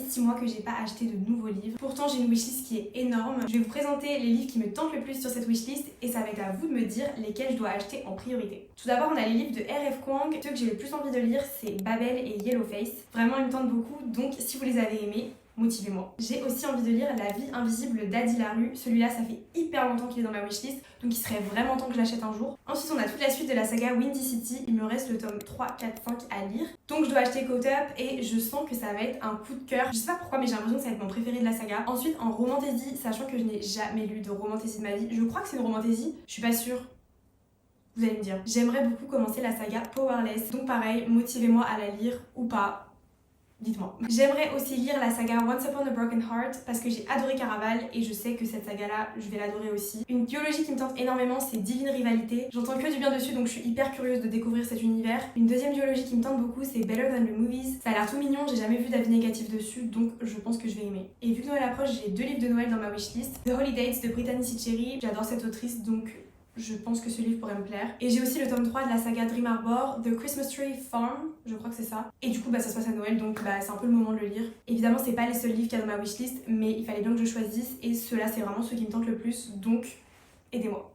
6 mois que j'ai pas acheté de nouveaux livres. Pourtant j'ai une wishlist qui est énorme. Je vais vous présenter les livres qui me tentent le plus sur cette wishlist et ça va être à vous de me dire lesquels je dois acheter en priorité. Tout d'abord on a les livres de R.F. Kuang. Ceux que j'ai le plus envie de lire c'est Babel et Yellowface. Vraiment ils me tentent beaucoup, donc si vous les avez aimés, motivez-moi. J'ai aussi envie de lire La vie invisible d'Adi Larue. Celui-là, ça fait hyper longtemps qu'il est dans ma wishlist, donc il serait vraiment temps que je l'achète un jour. Ensuite, on a toute la suite de la saga Windy City. Il me reste le tome 3, 4, 5 à lire. Donc je dois acheter Caught Up et je sens que ça va être un coup de cœur. Je sais pas pourquoi, mais j'ai l'impression que ça va être mon préféré de la saga. Ensuite, en romantasy, sachant que je n'ai jamais lu de romantasy de ma vie, je crois que c'est une romantasy, je suis pas sûre. Vous allez me dire. J'aimerais beaucoup commencer la saga Powerless. Donc pareil, motivez-moi à la lire ou pas. Dites-moi. J'aimerais aussi lire la saga Once Upon a Broken Heart parce que j'ai adoré Caraval et je sais que cette saga-là, je vais l'adorer aussi. Une duologie qui me tente énormément, c'est Divine Rivalité. J'entends que du bien dessus, donc je suis hyper curieuse de découvrir cet univers. Une deuxième duologie qui me tente beaucoup, c'est Better Than the Movies. Ça a l'air tout mignon, j'ai jamais vu d'avis négatif dessus, donc je pense que je vais aimer. Et vu que Noël approche, j'ai 2 livres de Noël dans ma wishlist. The Holidays de Brittany C. Cherry. J'adore cette autrice, donc je pense que ce livre pourrait me plaire. Et j'ai aussi le tome 3 de la saga Dream Harbor, The Christmas Tree Farm, je crois que c'est ça. Et du coup, ça se passe à Noël, donc c'est un peu le moment de le lire. Évidemment, c'est pas les seuls livres qu'il y a dans ma wishlist, mais il fallait bien que je choisisse, et ceux-là, c'est vraiment ceux qui me tentent le plus, donc aidez-moi.